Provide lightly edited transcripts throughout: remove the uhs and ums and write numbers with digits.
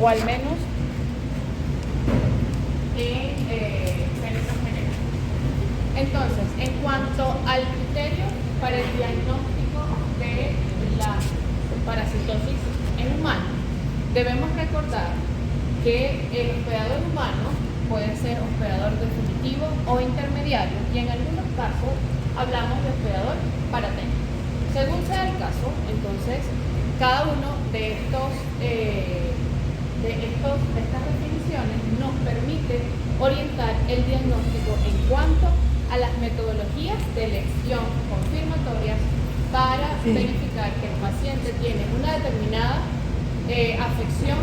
o al menos en géneros generales. Entonces, en cuanto al criterio para el diagnóstico de la parasitosis en humanos, debemos recordar que el hospedador humano puede ser hospedador definitivo o intermediario, y en algunos casos hablamos de hospedador paraténico. Según sea el caso, entonces, cada uno de estas definiciones nos permite orientar el diagnóstico en cuanto a las metodologías de elección confirmatorias para verificar que el paciente tiene una determinada afección,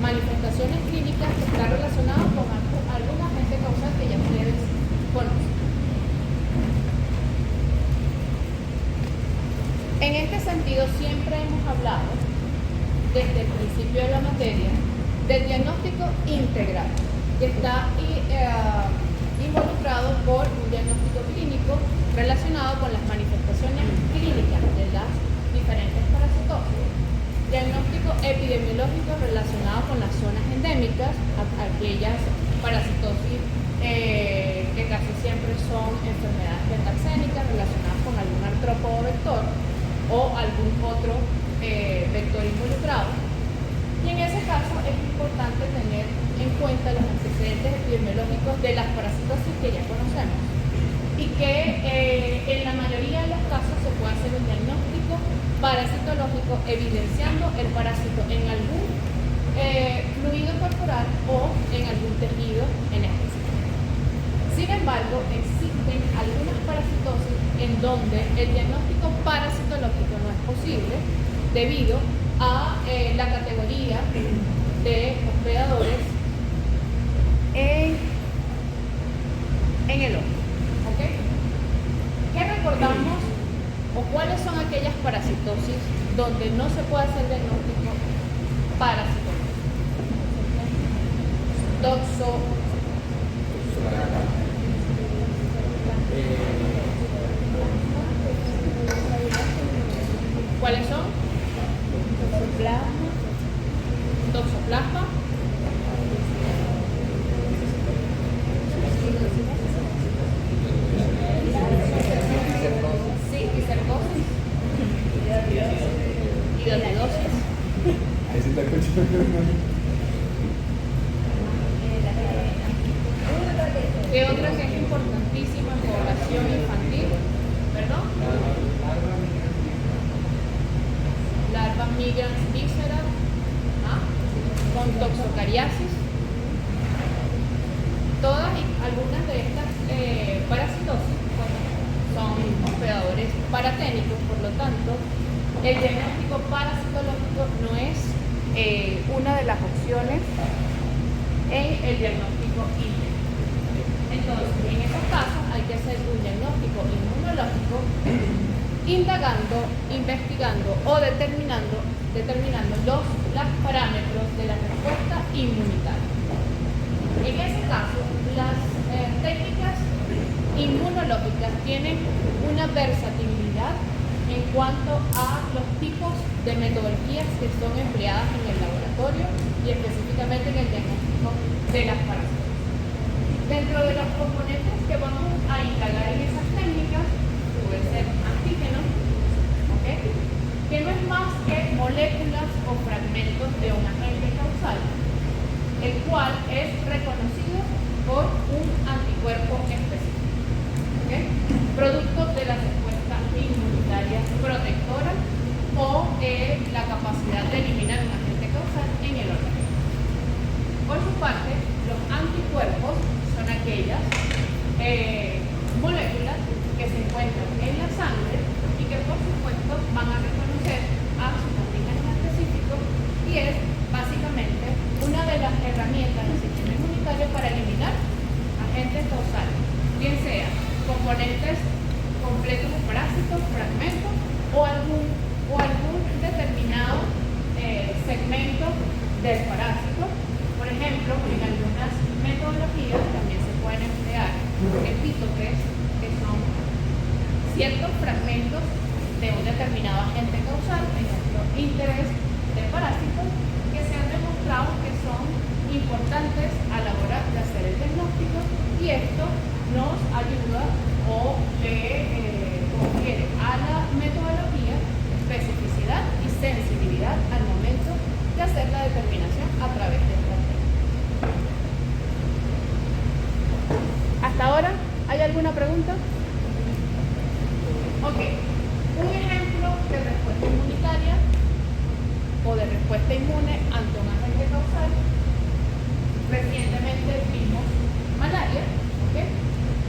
manifestaciones clínicas que están relacionadas con algún agente causal que ya ustedes conocen. En este sentido, siempre hemos hablado, desde el principio de la materia, del diagnóstico integral, que está involucrado por un diagnóstico clínico relacionado con las manifestaciones clínicas de las diferentes parasitosis, diagnóstico epidemiológico relacionado con las zonas endémicas, aquellas parasitosis que casi siempre son enfermedades metaxénicas relacionadas con algún artrópodo vector o algún otro vector involucrado. Y en ese caso es importante tener en cuenta los antecedentes epidemiológicos de las parasitosis que ya conocemos y que en la mayoría de los casos se puede hacer un diagnóstico parasitológico evidenciando el parásito en algún fluido corporal o en algún tejido en específico. Sin embargo, existen algunas parasitosis en donde el diagnóstico parasitológico no es posible debido a la categoría de hospedadores en el ojo. ¿Okay? ¿Qué recordamos o cuáles son aquellas parasitosis donde no se puede hacer diagnóstico parasitológico? Toxo. ¿Cuáles son? Toxoplasma. Sí, y cercosis. Hidatidosis. ¿Qué otra que es importantísima en población infantil? ¿Perdón? Larvas migrans vísceras, con toxocariasis. Todas y algunas de estas parasitosis son hospedadores paraténicos, por lo tanto, el diagnóstico parasitológico no es una de las opciones en el diagnóstico integral. Entonces, en esos casos hay que hacer un diagnóstico inmunológico indagando, investigando o determinando los parámetros de la respuesta inmunitaria. En ese caso, las técnicas inmunológicas tienen una versatilidad en cuanto a los tipos de metodologías que son empleadas en el laboratorio y específicamente en el diagnóstico de las parasitosis. Dentro de los componentes que vamos a indagar en esas técnicas, puede ser antígenos, ¿okay? Que no es más que moléculas o fragmentos de un agente causal, el cual es reconocido por un anticuerpo específico, ¿okay? Producto de la respuesta inmunitaria protectora o la capacidad de eliminar un agente causal en el organismo. Por su parte, los anticuerpos son aquellas moléculas que se encuentran en la sangre y que por supuesto van a reconocer a sus antígenos específicos, y es básicamente una de las herramientas del sistema inmunitario para eliminar agentes causales, bien sea componentes completos de parásitos, fragmentos o algún determinado segmento del parásito. Por ejemplo, en algunas metodologías también se pueden emplear epítopes, que son ciertos fragmentos de un determinado agente causal en nuestro interés de parásitos que se han demostrado Y esto nos ayuda o le confiere a la metodología especificidad y sensibilidad al momento de hacer la determinación a través de esta técnica. ¿Hasta ahora hay alguna pregunta? Ok, un ejemplo de respuesta inmunitaria o de respuesta inmune ante un agente causal. Recientemente vimos malaria, ¿okay?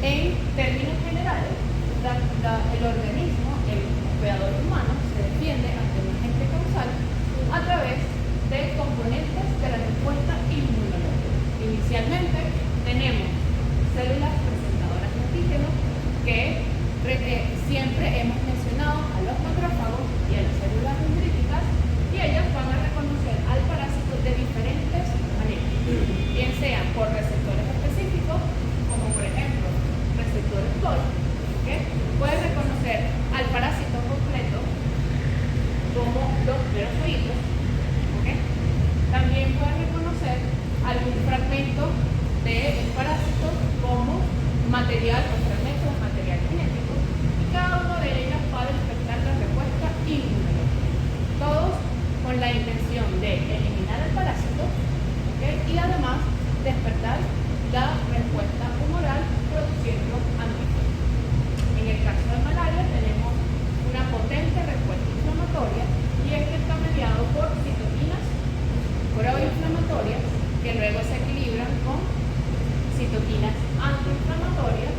En términos generales, el organismo, el hospedador humano, se defiende ante un agente causal a través de componentes de la respuesta inmunológica. Inicialmente tenemos células presentadoras de antígenos que siempre hemos mencionado a los macrófagos y a las células dendríticas, y ellas van a reconocer al parásito de diferentes maneras, bien sean por receptores específicos, como por ejemplo receptores TOL, ¿okay? Puede reconocer al parásito completo como los pleroscoides, ¿okay? También puede reconocer algún fragmento del parásito como material o fragmentos de material genético, y cada uno de ellos va a despertar la respuesta inmunológica, todos con la intención de eliminar el parásito, ¿okay? Y además despertar la respuesta humoral produciendo anticuerpos. En el caso de malaria tenemos una potente respuesta inflamatoria, y esto está mediado por citoquinas proinflamatorias que luego se equilibran con citoquinas antiinflamatorias,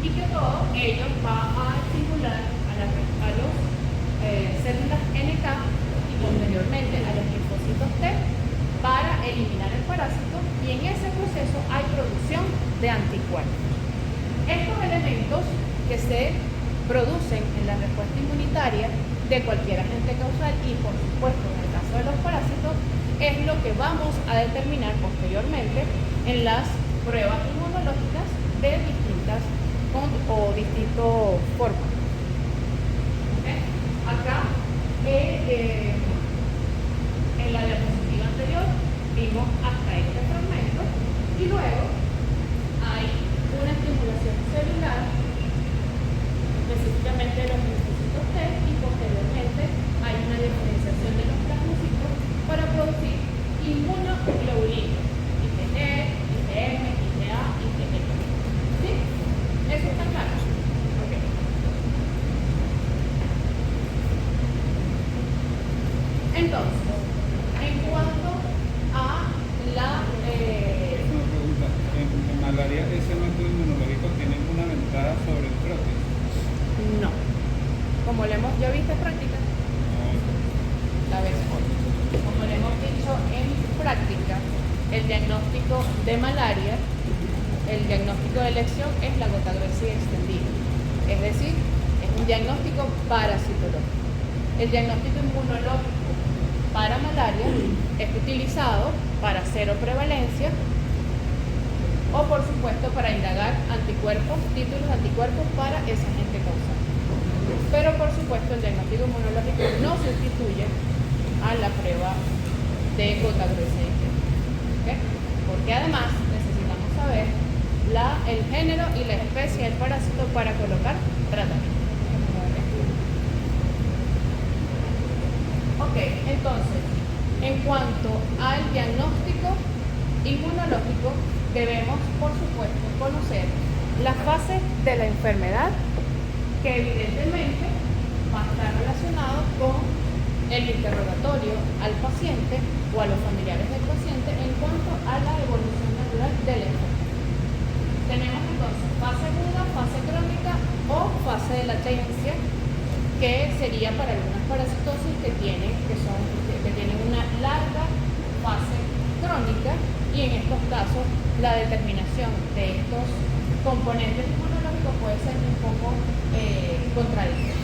y que todo ello va a estimular a los células NK y posteriormente a los linfocitos T para eliminar el parásito, y en ese proceso hay producción de anticuerpos. Estos elementos que se producen en la respuesta inmunitaria de cualquier agente causal, y por supuesto en el caso de los parásitos, es lo que vamos a determinar posteriormente en las pruebas inmunológicas de distintas formas. ¿Okay? Acá en la diapositiva anterior vimos hasta este fragmento, y luego hay una estimulación celular específicamente de los linfocitos T, y posteriormente hay una diferenciación de los plasmocitos para producir inmunoglobulinas IgG, IgM, IgA, IgE. ¿Sí? ¿Eso está claro? Ok. Entonces, en cuanto a la... Una pregunta. En malaria, ¿ese método inmunológico tiene alguna ventaja sobre el protis? No. Como le hemos ya visto en práctica, la vez hoy. Como le hemos dicho en práctica, el diagnóstico de malaria, el diagnóstico de elección es la gota gruesa y extendida. Es decir, es un diagnóstico parasitológico. El diagnóstico inmunológico para malaria es utilizado para cero prevalencia o, por supuesto, para indagar anticuerpos, títulos de anticuerpos para ese agente causal. Pero, por supuesto, el diagnóstico inmunológico no sustituye a la prueba de gota gruesa y extendida. ¿Okay? Porque además necesitamos saber el género y la especie del parásito para colocar tratamiento. Ok, entonces, en cuanto al diagnóstico inmunológico, debemos, por supuesto, conocer las fases de la enfermedad, que evidentemente va a estar relacionado con el interrogatorio al paciente o a los familiares del paciente en cuanto a la evolución natural de la enfermedad. Tenemos entonces fase aguda, fase crónica o fase de latencia, que sería para algunas parasitosis que tienen una larga fase crónica, y en estos casos la determinación de estos componentes inmunológicos puede ser un poco contradictoria.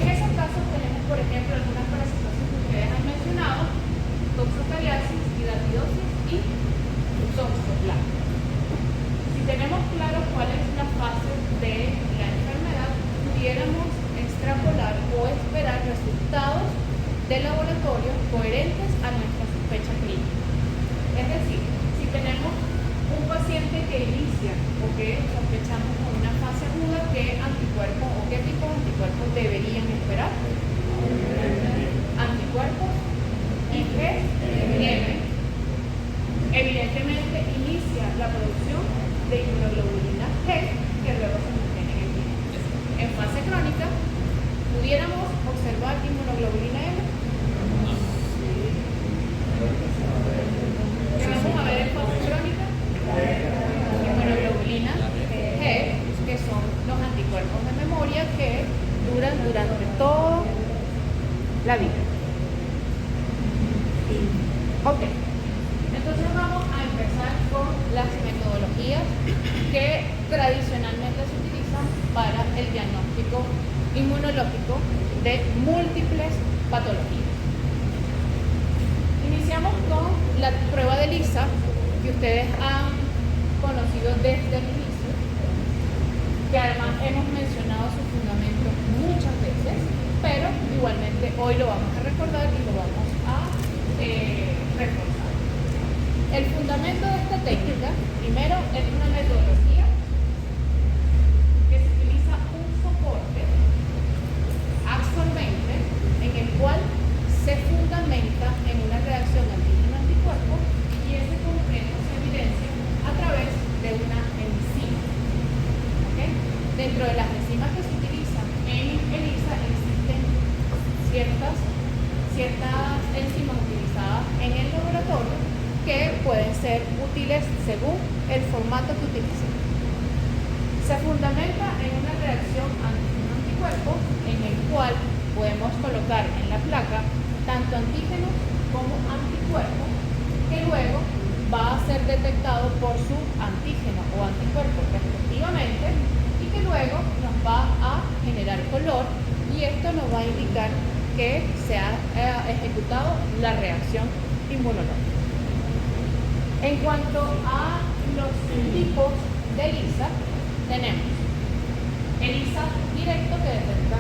En esos casos tenemos, por ejemplo, algunas parasitosis que ustedes han mencionado: toxocariasis, hidratidosis y toxoplasma. Si tenemos claro cuál es la fase de la enfermedad, pudiéramos extrapolar o esperar resultados de laboratorio coherentes a nuestra sospecha clínica. Es decir, si tenemos un paciente que inicia o que sospechamos con una fase aguda, ¿qué anticuerpos o qué tipo de anticuerpos deberían esperar? Anticuerpos IgM. Evidentemente inicia la producción de inmunoglobulina G, que luego se mantiene en el tiempo. En fase crónica, ¿pudiéramos observar inmunoglobulina M? ¿Qué vamos a ver en fase crónica? Inmunoglobulina G, que son los anticuerpos de memoria que duran durante toda la vida. Ok, entonces vamos a empezar con las metodologías que tradicionalmente se utilizan para el diagnóstico inmunológico de múltiples patologías. Iniciamos con la prueba de ELISA, que ustedes han conocido desde el inicio, que además hemos mencionado su fundamento muchas veces, pero igualmente hoy lo vamos a recordar y lo vamos a reforzar. El fundamento de esta técnica, primero, es una metodología que se utiliza un soporte absorbente en el cual se fundamenta en una reacción antígeno-anticuerpo y ese complejo se evidencia a través de una enzima. ¿Okay? Dentro de las enzimas que se utilizan en ELISA existen ciertas enzimas utilizadas en el laboratorio que pueden ser útiles según el formato que utilicen. Se fundamenta en una reacción antígeno-anticuerpo en el cual podemos colocar en la placa tanto antígenos como anticuerpos, que luego va a ser detectado por su antígeno o anticuerpo respectivamente y que luego nos va a generar color y esto nos va a indicar que se ha ejecutado la reacción inmunológica. En cuanto a los tipos de ELISA, tenemos ELISA directo que detecta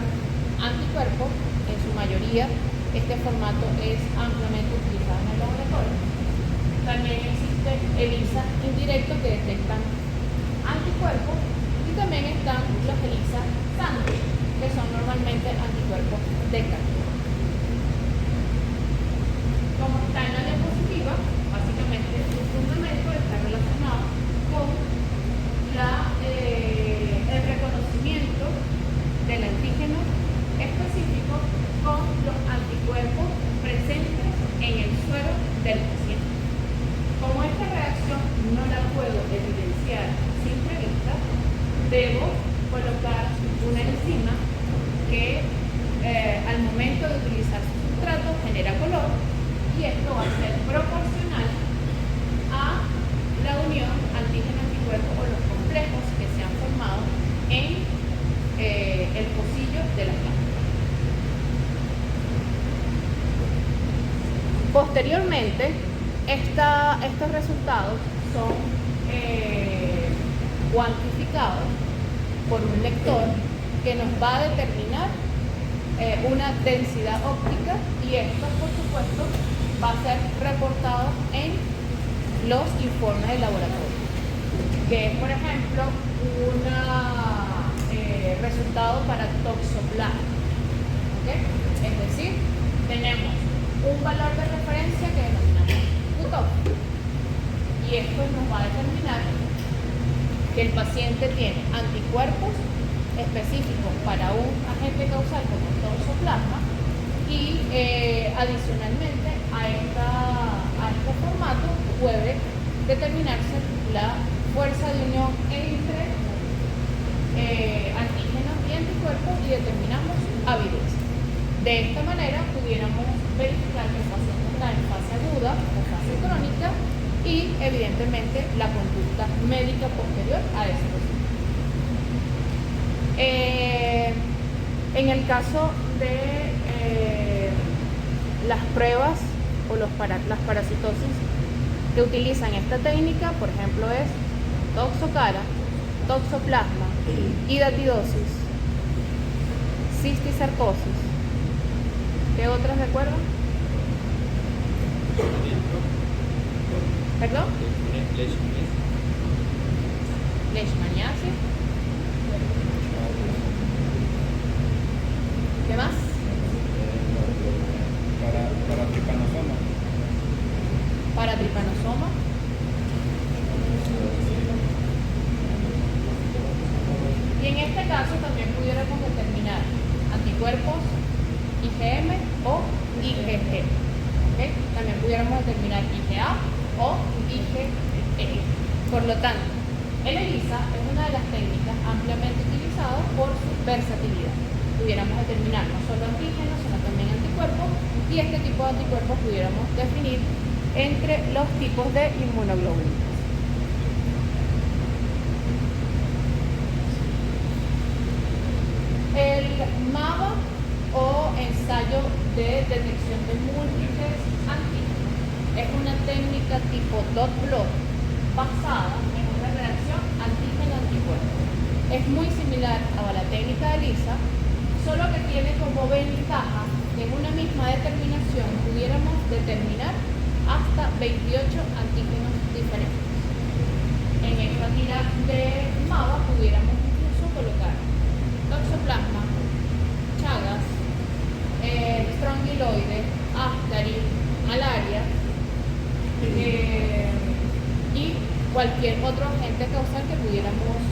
anticuerpos, en su mayoría este formato es ampliamente utilizado en el laboratorio. También existe ELISA indirecto que detectan anticuerpos y también están los ELISA sándwich, que son normalmente anticuerpos de carga. Como está en la diapositiva, básicamente su fundamento está relacionado con el reconocimiento del antígeno específico con los anticuerpos presentes en el suero del paciente. Como esta reacción no la puedo evidenciar a simple vista, debo colocar una enzima que al momento de utilizar su sustrato genera color y esto va a ser proporcional a la unión antígeno-anticuerpo o los complejos que se han formado en el pocillo de la placa. Posteriormente, estos resultados son cuantificados por un lector que nos va a determinar una densidad óptica y esto, por supuesto, va a ser reportado en los informes de laboratorio, que es, por ejemplo, un resultado para toxoplasma. ¿Okay? Es decir, tenemos un valor de referencia que denominamos cutoff y esto nos va a determinar que el paciente tiene anticuerpos específicos para un agente causal como el toxoplasma y adicionalmente a este formato puede determinarse la fuerza de unión entre antígenos y anticuerpos y determinamos avidez. De esta manera pudiéramos verificar que el paciente está en fase aguda o fase crónica y evidentemente la conducta médica posterior a ese resultado. En el caso de las pruebas o las parasitosis que utilizan esta técnica, por ejemplo, es toxocara, toxoplasma, hidatidosis, cistisarcosis. ¿Qué otras recuerdan? ¿Perdón? leishmaniasis. ¿Qué más? Para tripanosoma. Para tripanosoma. Y en este caso también pudiéramos determinar anticuerpos IgM o IgG. ¿Okay? También pudiéramos determinar IgA o IgE. Por lo tanto, el ELISA es una de las técnicas ampliamente utilizadas por su versatilidad. Pudiéramos determinar no solo antígenos, sino también anticuerpos, y este tipo de anticuerpos pudiéramos definir entre los tipos de inmunoglobulinas. El MABA o ensayo de detección de múltiples antígenos es una técnica tipo dot plot basada en una reacción antígeno-anticuerpo. Es muy similar a la técnica de ELISA, solo que tiene como ventaja que en una misma determinación pudiéramos determinar hasta 28 antígenos diferentes. En esta tira de MABA pudiéramos incluso colocar toxoplasma, chagas, strongyloides, ascaris, malaria y cualquier otro agente causal que pudiéramos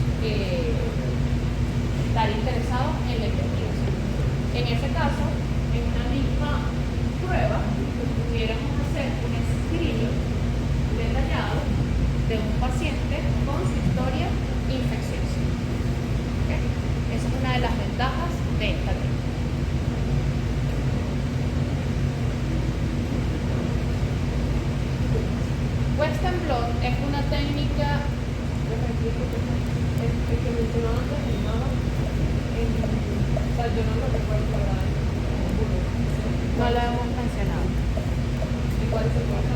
estar interesados en la investigación. En ese caso, en una misma prueba, pudiéramos hacer un screening detallado de un paciente con su historia infecciosa. ¿Okay? Esa es una de las ventajas de esta técnica. Western blot es una técnica no la hemos mencionado. ¿En cuál es el caso?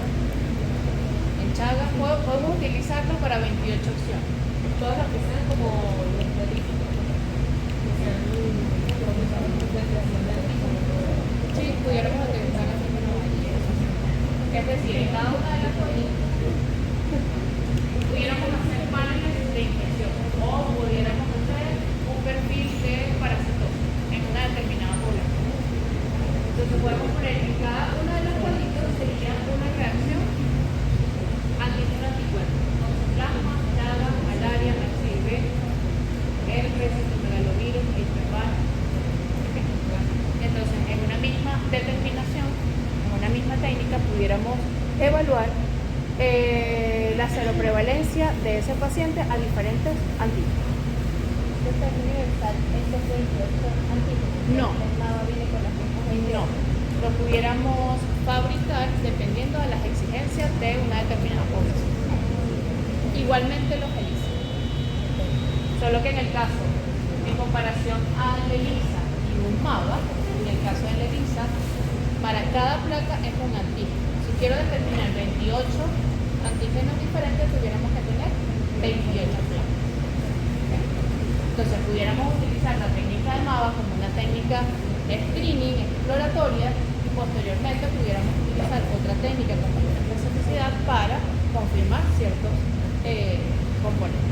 En Chagas podemos utilizarlo para 28 opciones. Todas las que sean como los estadísticos. Sí, pudiéramos utilizar las que es decir, en cada una de las colinas pudiéramos hacer paneles de infección o pudiéramos hacer un perfil de parasitosis en una determinada población. Entonces podemos poner en cada una de las colinas sería una reacción antígeno-anticuerpo, toxoplasma, chagas, malaria, HIV, herpes, cytomegalovirus, H. Entonces, en una misma determinación, en una misma técnica, pudiéramos evaluar la seroprevalencia de ese paciente a diferentes antígenos. ¿Es universal? ¿Eso es 28 antígenos? No. ¿El MABA viene con las mismas 28? No, lo pudiéramos fabricar dependiendo de las exigencias de una determinada población. Igualmente los ELISA. Solo que en el caso, en comparación al ELISA y un MABA, en el caso del ELISA, para cada placa es un antígeno. Si quiero determinar 28 antígenos diferentes, tuviéramos que tener 28 placas. ¿Okay? Entonces pudiéramos utilizar la técnica de MABA como una técnica de screening exploratoria y posteriormente pudiéramos utilizar otra técnica como la especificidad para confirmar ciertos componentes.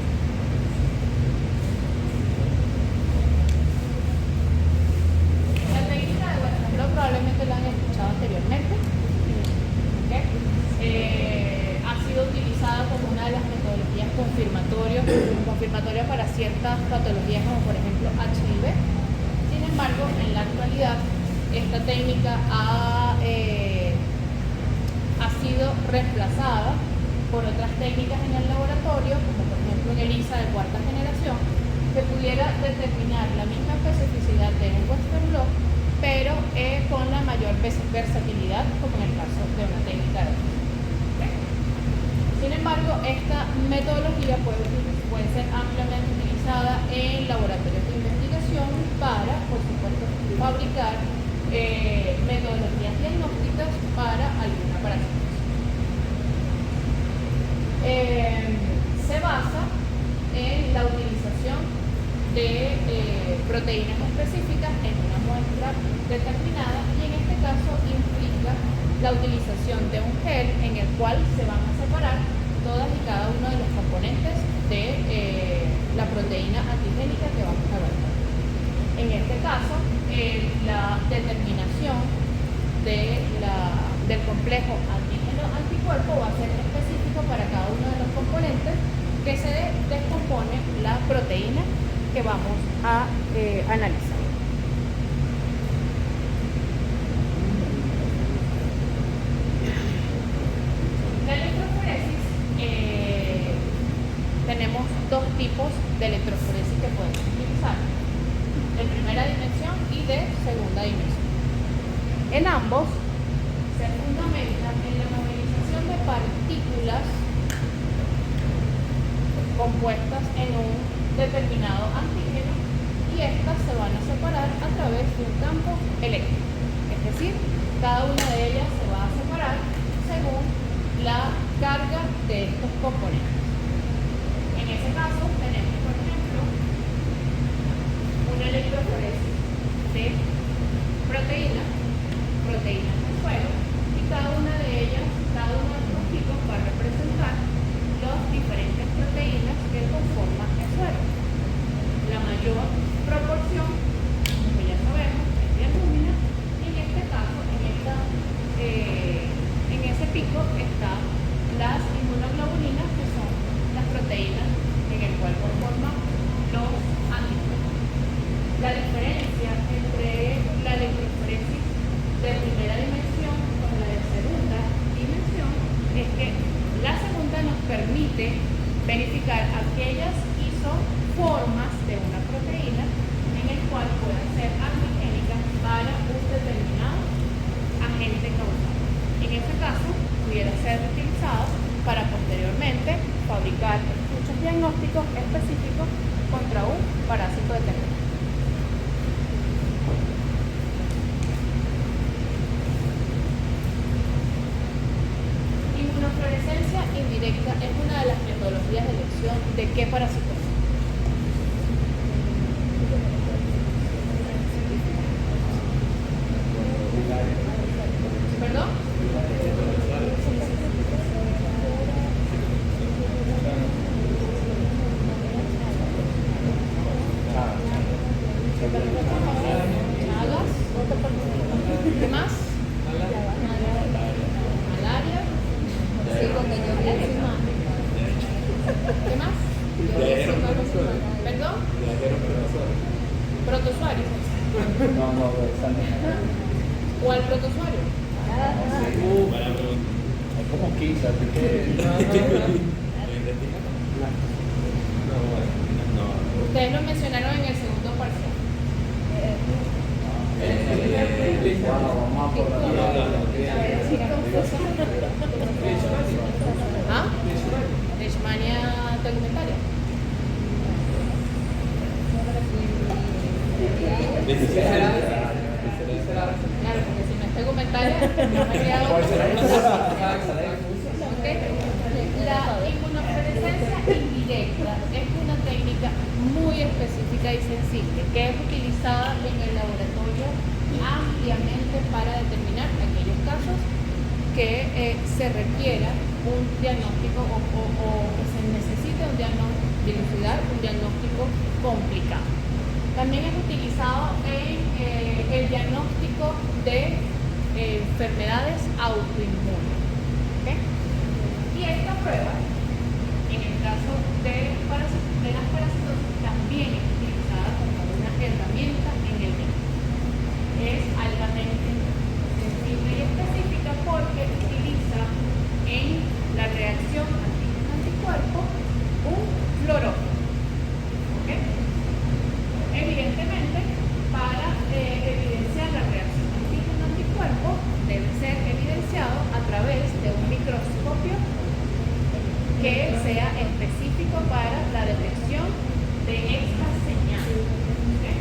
La técnica de Western blot probablemente la han escuchado anteriormente. ¿Okay? Ha sido utilizada como una de las metodologías confirmatorias para ciertas patologías como por ejemplo HIV. Sin embargo, en la actualidad esta técnica ha sido reemplazada por otras técnicas en el laboratorio, como por ejemplo un ELISA de cuarta generación, que pudiera determinar la misma especificidad de un Western blot, pero con la mayor versatilidad, como en el caso de una técnica de ELISA. ¿Okay? Sin embargo, esta metodología puede ser ampliamente utilizada en laboratorios de investigación para, por supuesto, fabricar metodologías diagnósticas para alguna parasitosis. Se basa en la utilización de proteínas específicas en una muestra determinada y en este caso implica la utilización de un gel en el cual se van a separar todas y cada uno de los componentes de la proteína antigénica que vamos a evaluar. En este caso, la determinación del complejo antígeno-anticuerpo va a ser específico para cada uno de los componentes que se descompone la proteína que vamos a analizar. La electroforesis, tenemos dos tipos de electroforesis que podemos utilizar, de primera dimensión y de segunda dimensión. En ambos se fundamentan en la movilización de partículas compuestas en un determinado antígeno y estas se van a separar a través de un campo eléctrico. Es decir, cada una de ellas se va a separar según la carga de estos componentes. En ese caso tenemos, por ejemplo, una electroforesis de proteínas de suero y cada una de ellas, cada uno de estos tipos va a representar las diferentes proteínas que conforman el suero. La mayor proporción, como ya sabemos, es de albúmina y en este caso, en ese pico están las inmunoglobulinas, que son las proteínas en el cual conforman los anticuerpos. La diferencia entre la electroforesis de primera dimensión con la de segunda dimensión es que la segunda nos permite verificar aquellas isoformas de una proteína en el cual puedan ser antigénicas para un determinado agente causal. En este caso, pudiera ser utilizado para posteriormente fabricar estudios diagnósticos específicos contra un parásito determinado. Inmunofluorescencia indirecta es una de las metodologías de elección de qué parasitosis. ¿Perdón? Chagas. ¿Qué más? Malaria. ¿Qué más? ¿Perdón? Protozoario. ¿Cuál protozoario? Hay como 15, así que... Ustedes lo mencionaron en el segundo parcial. Vamos a por ¿Ah? Leishmania tegumentaria. Claro, porque si no es tegumentaria, no me queda otra. Okay. La inmunofluorescencia indirecta es una técnica muy específica y sensible que es utilizada en el laboratorio ampliamente para determinar aquellos casos que se requiera un diagnóstico o que se necesite dilucidar un diagnóstico complicado. También es utilizado en el diagnóstico de enfermedades autoinmunes. ¿Okay? Y esta prueba, en el caso de las parasitosis, también es utilizada como una herramienta en el diagnóstico. Es altamente sensible y específica porque utiliza en la reacción antígeno-anticuerpo un fluorófono. ¿Okay? Evidentemente, para evidenciar la reacción antígeno-anticuerpo debe ser evidenciado a través de un microscopio que sea específico para la detección de esta señal. ¿Okay?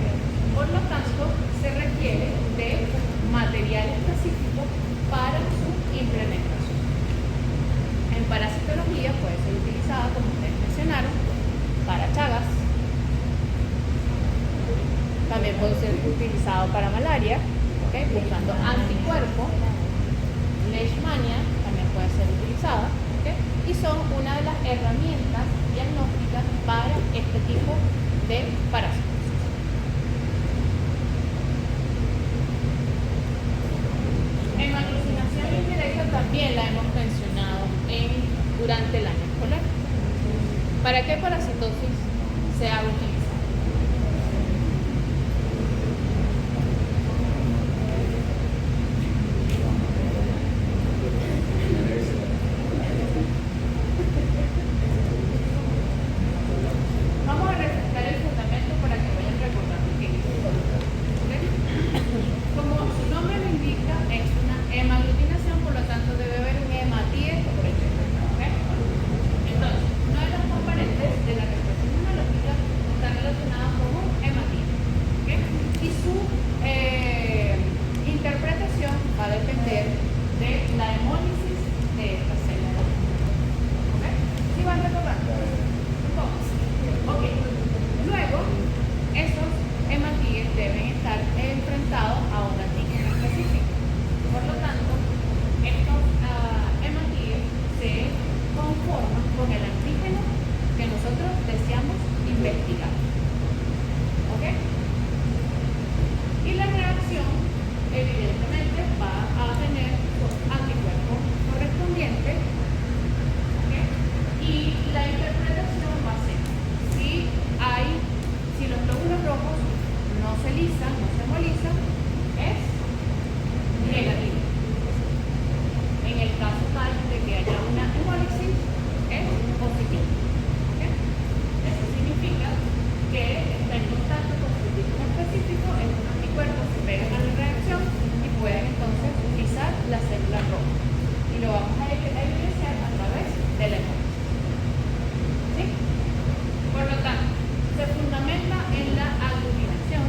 Por lo tanto, se requiere de material específico para su implementación. En parasitología puede ser utilizada, como ustedes mencionaron, para chagas. También puede ser utilizado para malaria, ¿okay? Buscando anticuerpos. Leishmania también puede ser utilizada ¿ok? Y son una de las herramientas diagnósticas para este tipo de parásitos. En alucinación indirecta también la hemos mencionado durante el año escolar. ¿Para qué parasitosis se ha utilizado? Vamos a refrescar el fundamento para que vayan recordando qué es. ¿Okay? Como su nombre lo indica, es una hemaglutinación, por lo tanto debe haber un hematíes por el ¿okay? Entonces, uno de los componentes de la respuesta inmunológica está relacionado con un hematíes. ¿Okay? Y su interpretación va a depender de la hemólisis de esta célula. ¿Okay? ¿Sí van recordando? Ok. Luego, esos hematíes deben estar enfrentados a un antígeno específico. Por lo tanto, estos hematíes se conforman con el antígeno que nosotros deseamos investigar. ¿Ok? Y la reacción, evidentemente, va a tener los anticuerpos correspondientes. ¿Ok? Y la interpretación va a ser si los glóbulos rojos no se lisan, no se hemolizan, es negativo. En el caso tal de que haya una hemólisis, es positivo. ¿Okay? Eso significa que está en contacto con un antígeno específico, estos anticuerpos se pegan a la reacción y pueden entonces lisar la célula roja. Y lo vamos a evidenciar a través de la hemólisis. ¿Sí? Por lo tanto, se fundamenta en la aglutinación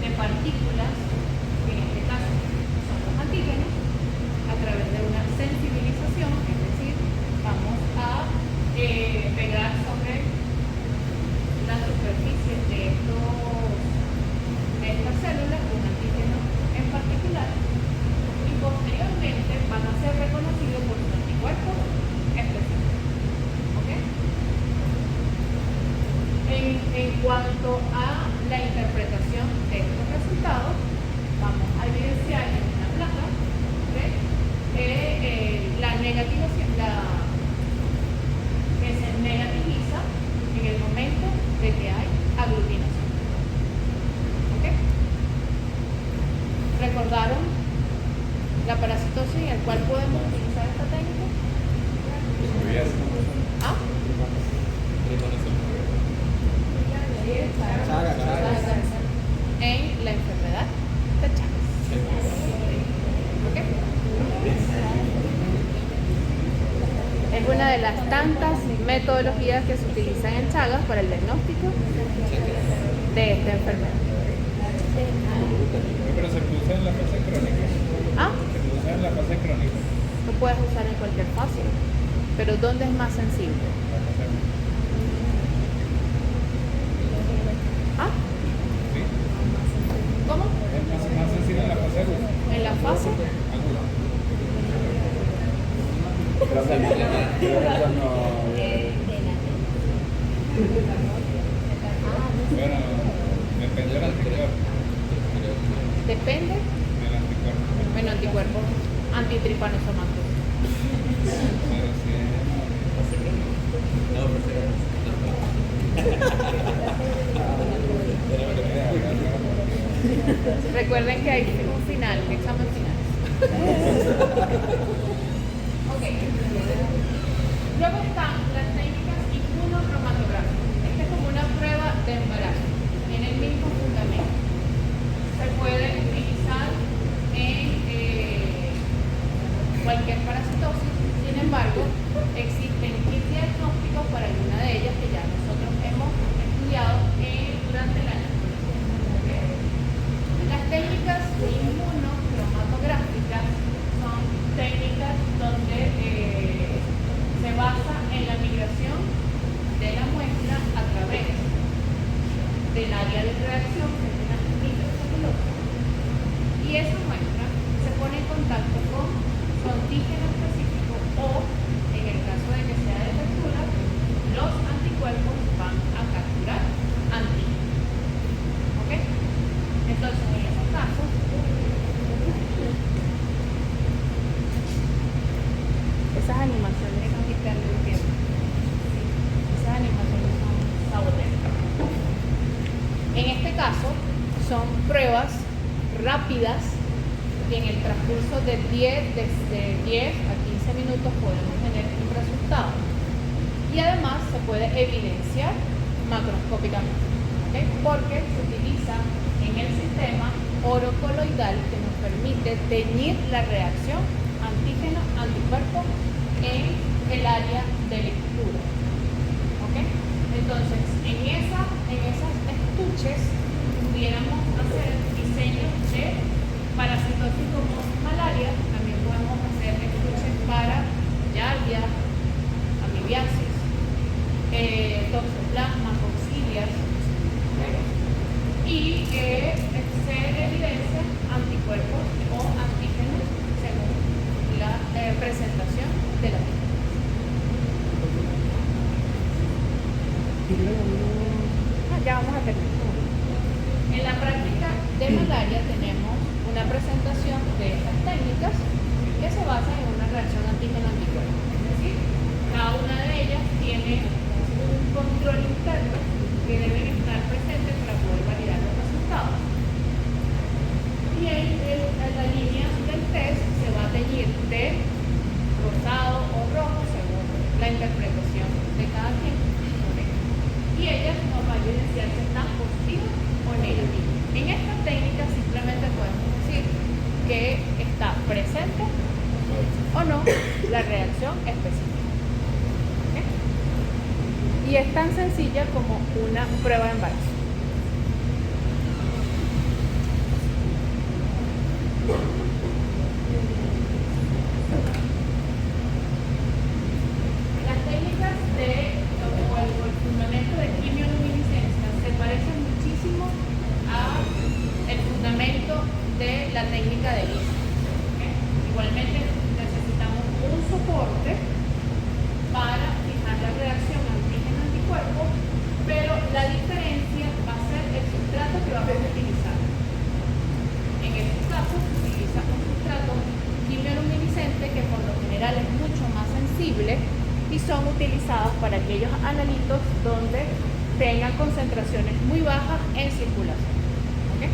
de partículas, que en este caso son los antígenos, a través de una sensibilización, es decir, vamos a pegar sobre la superficie de estas células un antígeno en particular y posteriormente van a ser reconocidos por sus anticuerpos específicos. ¿Ok? En cuanto a la interpretación de estos resultados, vamos a evidenciar en una placa la negativación, que se negativiza en el momento de que hay aglutinación. ¿Ok? ¿Recordaron la parasitosis en el cual podemos utilizar esta técnica? ¿Ah? En la enfermedad de Chagas. ¿Ok? Es una de las tantas metodologías que se utilizan en Chagas para el diagnóstico de esta enfermedad. Pero se usa en la fase crónica. ¿Ah? Se usa en la fase crónica. Lo puedes usar en cualquier fase, pero ¿dónde es más sensible? ¿Ah? ¿Sí? ¿Cómo? Es más sencillo en la fase aguda. En la fase Aguda. Creo que eso no. Bueno, depende del anticuerpo. depende. Del anticuerpo. Bueno, anticuerpos antitripanosomatos. Pero sí. Recuerden que hay un final, un examen final. Ok. Luego están las técnicas inmunocromatográficas. Esta es como una prueba de embarazo. Tiene el mismo fundamento. Se puede utilizar en cualquier parasitosis. Sin embargo, existen kits diagnósticos para alguna de ellas que ya nosotros hemos estudiado durante el año. Las técnicas inmunocromatográficas son técnicas donde se basa en la migración de la muestra a través del área de reacción, que es una microcelulosa, rápidas y en el transcurso de 10 a 15 minutos podemos tener un resultado. Y además se puede evidenciar macroscópicamente, ¿okay? Porque se utiliza en el sistema oro coloidal que nos permite teñir la reacción antígeno-anticuerpo en el área de lectura. ¿Okay? Entonces, en esas estuches pudiéramos hacer diseños de parasitosis como malaria, también podemos hacer estuches para giardia, amibiasis, toxoplasma, coccídeas, ¿okay? Y se evidencia anticuerpos o antígenos según la presentación de la vida. Ya vamos a terminar. En la práctica de malaria tenemos una presentación de estas técnicas que se basan en una reacción antígeno-anticuerpo. Es decir, cada una de ellas tiene un control interno que deben estar presentes para poder validar los resultados. Y en la línea del test se va a teñir de rosado o rojo según la interpretación de cada quien. Y ellas nos va a evidenciar si están positivos o negativos. En esta técnica simplemente podemos decir que está presente o no la reacción específica. ¿Okay? Y es tan sencilla como una prueba de embarazo. Las técnicas o el fundamento de quimioluminiscencia se parecen muchísimo al fundamento de la técnica de ISA. ¿Okay? Igualmente necesitamos un soporte para fijar la reacción antígeno-anticuerpo, pero la diferencia va a ser el sustrato que vamos a utilizar. En este caso se utiliza un sustrato quimioluminiscente que por lo general es mucho más sensible y son utilizados para aquellos analitos donde tengan concentraciones muy bajas en circulación. ¿Okay?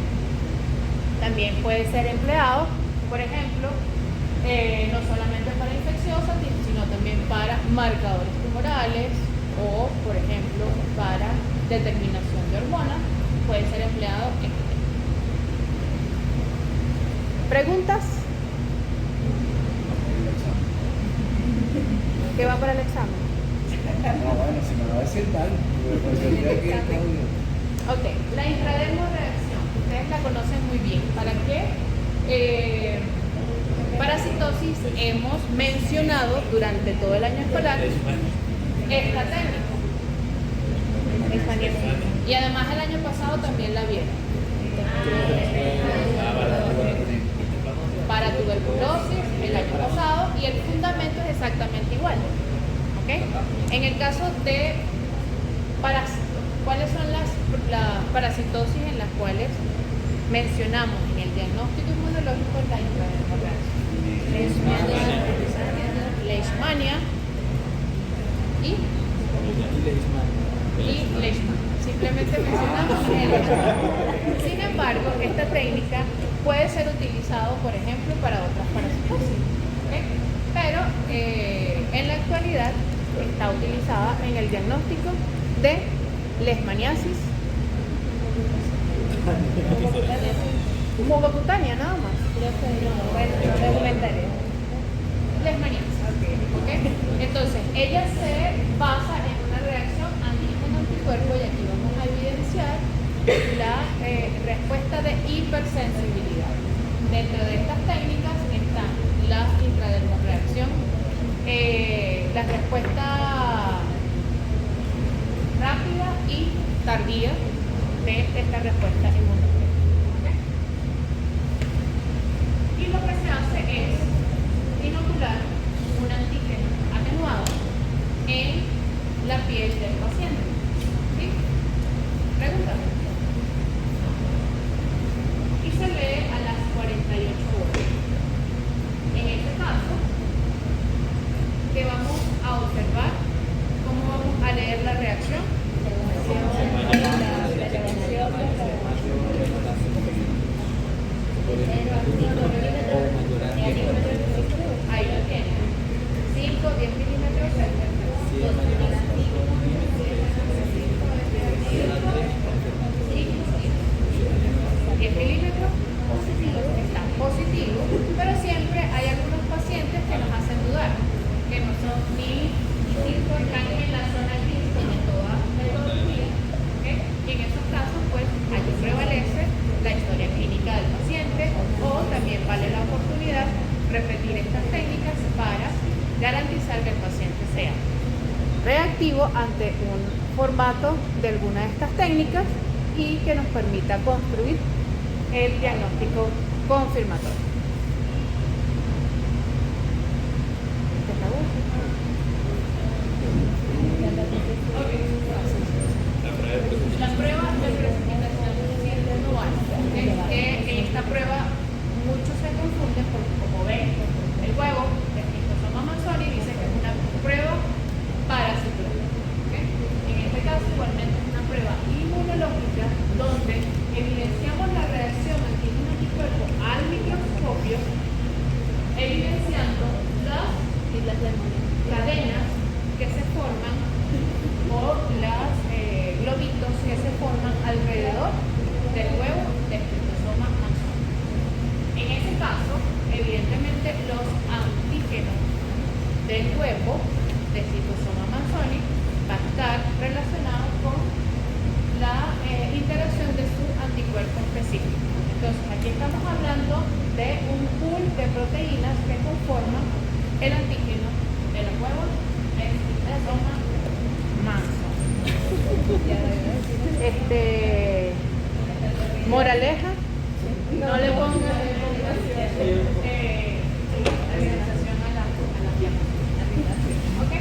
También puede ser empleado, por ejemplo, no solamente para infecciosas, sino también para marcadores tumorales o, por ejemplo, para determinación de hormonas. Puede ser empleado en ¿preguntas? ¿Qué va para el examen? No, bueno, si me va a decir tal, pues yo estoy aquí, Claudio. Ok, la intradermoreacción, ustedes la conocen muy bien. ¿Para qué parasitosis hemos mencionado durante todo el año escolar esta técnica? Y además el año pasado también la vieron. Para tuberculosis el año pasado y el fundamento es exactamente igual. ¿Okay? En el caso de parásitos, ¿cuáles son las parasitosis en las cuales mencionamos en el diagnóstico inmunológico la intradermoreacción? Leishmania y Leishmania. Simplemente mencionamos el. Sin embargo, esta técnica puede ser utilizado, por ejemplo, para otras parasitosis. ¿Okay? Pero en la actualidad está utilizada en el diagnóstico de leishmaniasis mucocutánea nada más. Bueno, comentaré. Leishmaniasis. ¿Okay? Entonces, ella se basa en una reacción antígeno-anticuerpo y aquí vamos a evidenciar la respuesta de hipersensibilidad. Dentro de estas técnicas están la intradermoreacción, la respuesta rápida y tardía de esta respuesta inmunológica. ¿Okay? Y lo que se hace es inocular un antígeno atenuado en la piel del paciente. ¿Sí? Pregunta. Y se lee a las 48 horas. En este caso, que vamos a observar cómo vamos a leer la reacción. repetir estas técnicas para garantizar que el paciente sea reactivo ante un formato de alguna de estas técnicas y que nos permita construir el diagnóstico confirmatorio. Esta es la última. La prueba de precipitación anual, que en esta prueba muchos se confunden porque, como ven, el huevo de Schistosoma manzoni dice que es una prueba parasitológica. ¿Okay? En este caso igualmente es una prueba inmunológica donde evidenciamos la reacción antígeno-anticuerpo al microscopio, evidenciando las cadenas que se forman o las globitos que se forman alrededor del huevo de Schistosoma manzoni. En ese caso, evidentemente los antígenos del huevo de Schistosoma manzoni va a estar relacionado con la interacción de su anticuerpo específico. Entonces, aquí estamos hablando de un pool de proteínas que conforman el antígeno de los huevos de Schistosoma manzoni. Moraleja, no le ponga alimentación a la diapositiva. ¿Ok?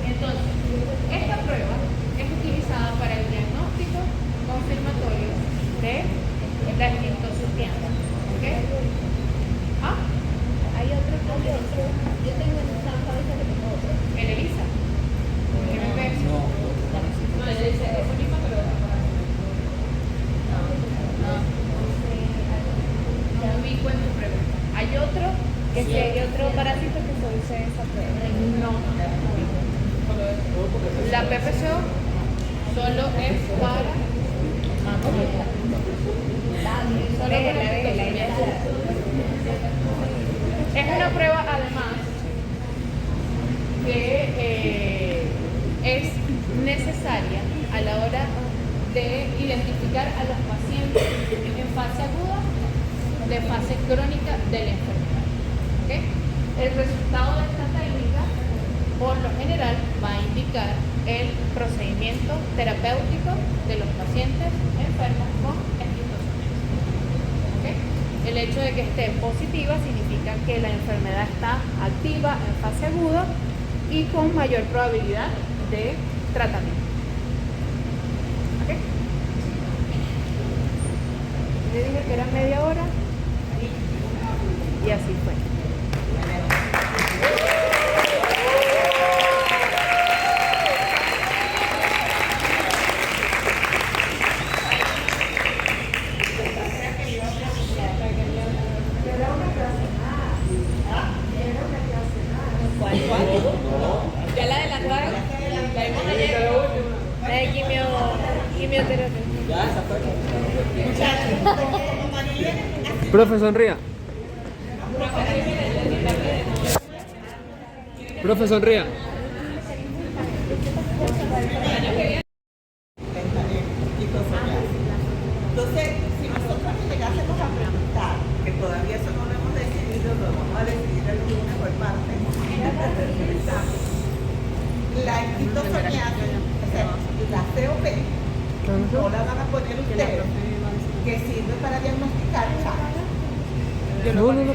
Entonces, esta prueba es utilizada para el diagnóstico confirmatorio de la esquistosomiasis. ¿Ok? ¿Ah? Hay otro cambio. Yo tengo en esta cabeza que tengo otro. ¿El ELISA? ¿Qué me ves? No, el ELISA es un pero no ubico en tu pregunta. ¿Hay otro? Que si hay otro parásito que se use esa prueba. No. La PPCO solo es para es una prueba además que es necesaria a la hora de identificar a los pacientes en fase aguda de fase crónica de la enfermedad. ¿Okay? El resultado de esta técnica por lo general va a indicar el procedimiento terapéutico de los pacientes enfermos con esquistosomiasis. ¿Okay? El hecho de que esté positiva significa que la enfermedad está activa en fase aguda y con mayor probabilidad de tratamiento. ¿Okay? Le dije que era media hora y así fue. Ya la adelantaron. La vimos ayer. La de quimioterapia. Profe, sonría. Profe, sonría. Entonces, si nosotros llegásemos a preguntar, que todavía eso no lo hemos decidido, lo vamos a decidir el lunes por parte, la esquistosomiasis, o sea, la COP, no la van a poner ustedes, que sirve para diagnosticar cáncer. No puedo.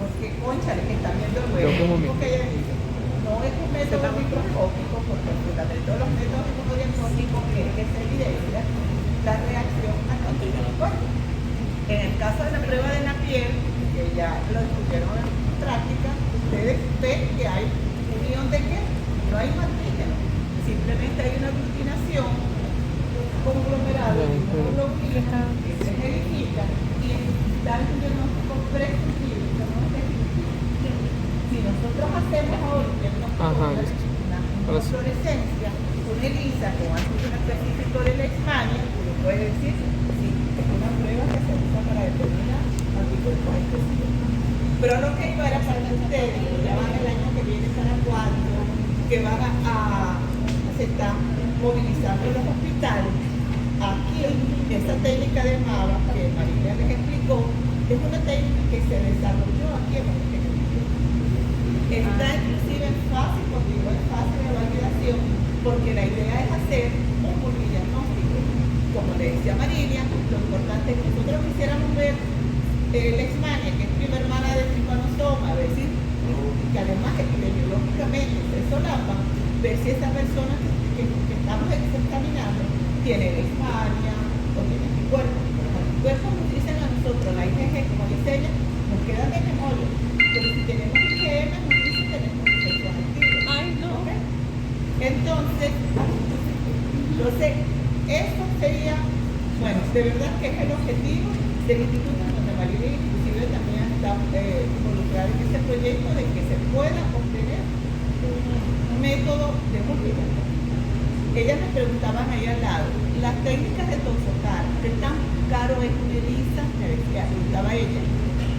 Porque, cónchale, que están viendo el Yo huevo, como porque ella dice, no es un método microscópico, porque de todos los métodos diagnósticos que se evidencia la reacción al antígeno. En el caso de la prueba de Napier, que ya lo estudiaron en práctica, ustedes ven que hay unión de qué, no hay un antígeno, simplemente hay una aglutinación conglomerado de inmunoglobulinas que se verifica y dan un diagnóstico prescriptivo, que no es definitivo. Si nosotros hacemos ahora un diagnóstico una fluorescencia, con ELISA, con antígeno específico de la Leishmania, uno puede decir, sí, es una prueba que se usa para determinar anticuerpos específicos. Pero lo que iba era para ustedes, que ya van el año que viene para cuatro, que van se están movilizando los hospitales. Aquí, esta técnica de MAVA que María les explicó, Es una técnica que se desarrolló aquí en el Perú. Está inclusive en fase, contigo en fase de validación, porque la idea es hacer un multidiagnóstico. Como le decía Marilia, lo importante es que nosotros quisiéramos ver leishmania, que es prima hermana del trypanosoma, ver si, que además epidemiológicamente se solapan, ver si esa persona que estamos examinando tiene leishmania o tiene anticuerpos. Los anticuerpos nos dicen a nosotros, la IgG, como dice ella, nos quedan de memoria, pero si tenemos IgM, nos dicen que tenemos infección activa. Ay, no. ¿Okay? Entonces, eso sería, bueno, de verdad que es el objetivo del Instituto donde Marilia inclusive también está involucrada en este proyecto de que se pueda obtener un método de multidiagnóstico. Ellas me preguntaban ahí al lado, las técnicas de Toxocar, ¿qué tan caro es una ELISA? Me decía, preguntaba ella,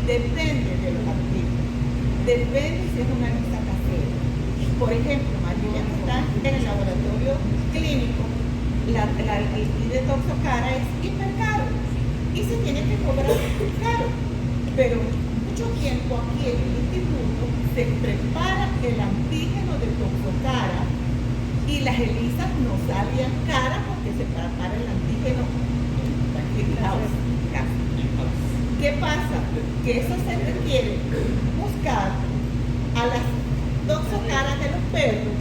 depende de los artículos, depende si es una ELISA casera. Por ejemplo, Marilia está en el laboratorio clínico, el kit de Toxocara es hiper caro y se tiene que cobrar caro, pero mucho tiempo aquí en el instituto se prepara el antígeno de Toxocara y las ELISAs no salían caras porque se prepara el antígeno in-house. ¿Qué pasa? Que eso se requiere buscar a las Toxocaras de los perros,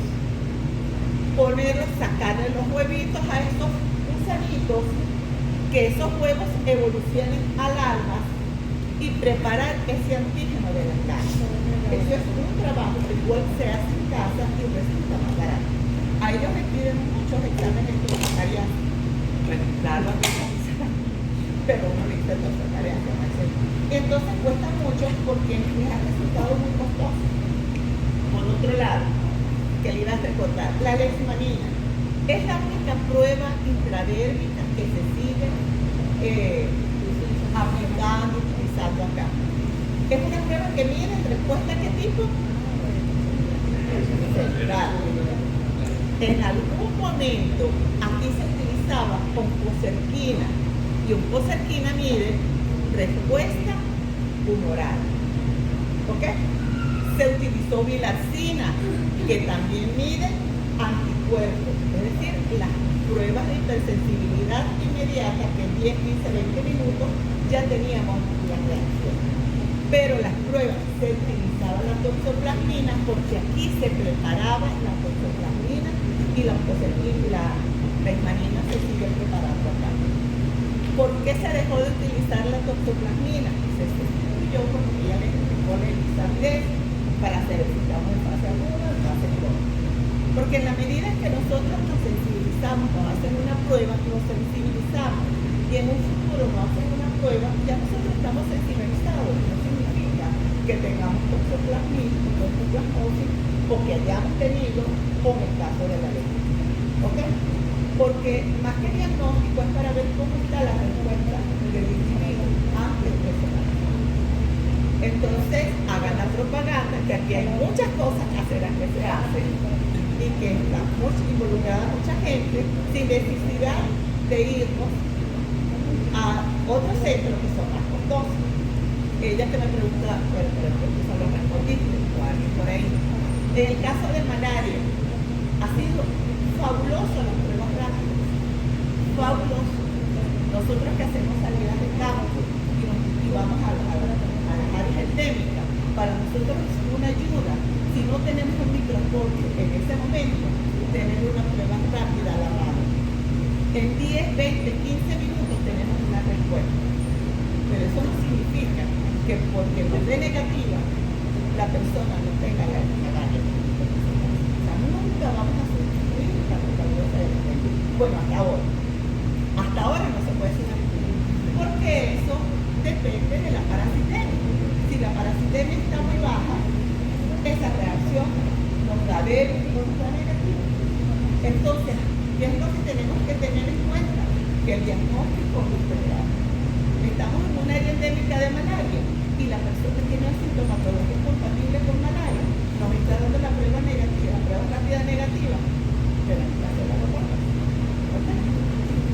ponerlos, sacarle los huevitos a estos gusanitos, que esos huevos evolucionen al alma y preparar ese antígeno de la casa. Eso es un trabajo que igual se hace en casa y resulta más barato. A ellos me piden muchos exámenes que gustaría registrarlo aquí, pero uno le dice Toxocara. Y entonces cuesta mucho porque les ha resultado muy costoso. Por otro lado, que le iba a recordar, la leishmanina es la única prueba intradérmica que se sigue aplicando, utilizando acá. Es una prueba que mide en respuesta a qué tipo celular. En algún momento aquí se utilizaba oncocerquina y oncocerquina mide respuesta humoral. ¿Ok? Se utilizó bilarcina, que también mide anticuerpos, es decir, las pruebas de hipersensibilidad inmediata que en 10, 15, 20 minutos ya teníamos la reacción. Pero las pruebas se utilizaba la toxoplasmina porque aquí se preparaba la toxoplasmina y la leishmanina se sigue preparando acá. ¿Por qué se dejó de utilizar la toxoplasmina? Se sustituyó porque ya le explicó la Elizabeth para hacer el citamos en fase aguda, en fase crónica. Porque en la medida en que nosotros nos sensibilizamos, nos hacen una prueba, nos sensibilizamos y en un futuro nos hacen una prueba, ya nosotros estamos sensibilizados. No significa que tengamos toxoplasmosis o que hayamos tenido con el caso de la leche. ¿Ok? Porque más que diagnóstico es para ver cómo está la respuesta del individuo antes de eso. Entonces, hagan la propaganda, que aquí hay muchas cosas caseras que se hacen y que está involucrada mucha gente sin necesidad de irnos a otros centros que son más costosos. Ella que me pregunta, bueno, pero eso lo respondiste, o alguien por ahí. En el caso de malaria, ha sido fabuloso las pruebas rápidas, fabuloso. Nosotros que hacemos salidas de campo y vamos a las áreas endémicas, para nosotros es una ayuda. Si no tenemos un microscopio en ese momento, tener una prueba rápida a la mano. En 10, 20, 15 minutos tenemos una respuesta. Pero eso no significa que porque nos dé negativa, la persona no tenga la malaria. O sea, nunca vamos a sustituir la tuberculosis de la gente. Bueno, hasta ahora. Hasta ahora no se puede sustituir. Porque eso depende de la parasitemia. Si la parasitemia está muy baja, esa reacción nos da débil, nos da negativa. Entonces, ¿qué es lo que tenemos que tener en cuenta? Que el diagnóstico es integral. Estamos en un área endémica de malaria y la persona tiene una sintomatología compatible con malaria. Nos está dando la prueba negativa, la prueba rápida negativa, pero la prueba no pasa. ¿Okay?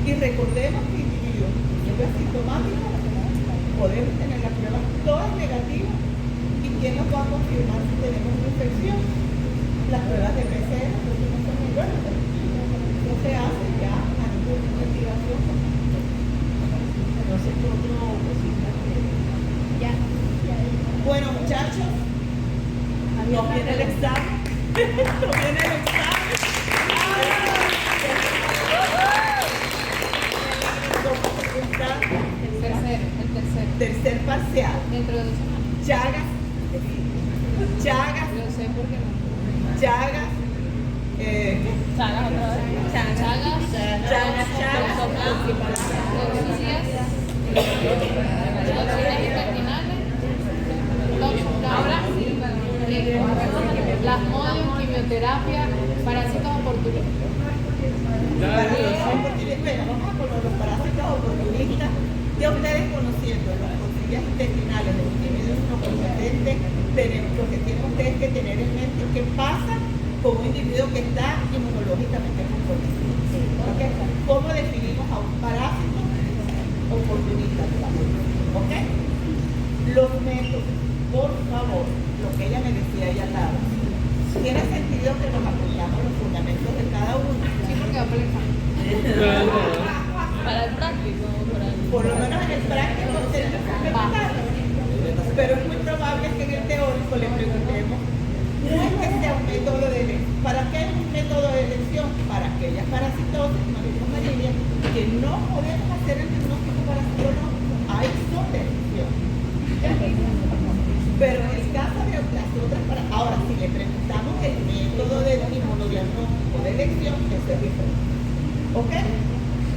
Y recordemos que individuos asintomáticos podemos tener la prueba negativo. ¿Y quién nos va a confirmar si tenemos una infección? Las pruebas de PCR, no son muy buenas. No se hace ya a ninguna investigación. No sé qué otro cosita que... Ya. Bueno, muchachos, nos viene el examen. Nos viene el examen. El Tercer parcial. dentro de 2 semanas. Chagas. Chagas. Yo sé por qué no. Chagas. Chagas otra vez. Chagas. Toxinas intestinales. Ahora plasmodium, quimioterapia, parásitos oportunistas. Bueno, vamos a poner los parásitos oportunistas. Ya ustedes conociendo las costillas intestinales de un individuo inmunocompetente, lo que tienen ustedes que tener en mente es qué pasa con un individuo que está inmunológicamente comprometido. ¿Okay? ¿Cómo definimos a un parásito oportunista? ¿Ok? Los métodos, por favor, lo que ella me decía, ella estaba. Tiene sentido que nos apoyamos los fundamentos de cada uno. Sí, porque va para el examen. Para el práctico, Por lo menos en el práctico tenemos que preguntarlo. Pero es muy probable que en el teórico le preguntemos, no es que sea un método de elección. ¿Para qué es un método de elección? Para aquellas parasitosis, marilia, que no podemos hacer el diagnóstico parasitológico. Ahí son de elección. Pero en el caso de las otras, ahora si le preguntamos el método de inmunodiagnóstico de elección, eso es diferente. ¿Ok?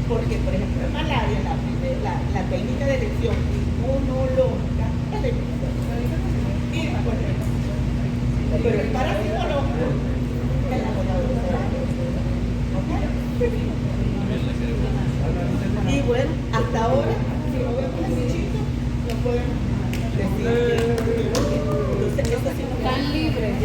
Porque, por ejemplo, en malaria, la técnica de elección inmunológica es la inmunización. Y después, pero el parasitológico es la botadura. ¿Ok? Y bueno, hasta ahora, si no vemos el bichito, no podemos decir que... Entonces, eso sí. Están libres.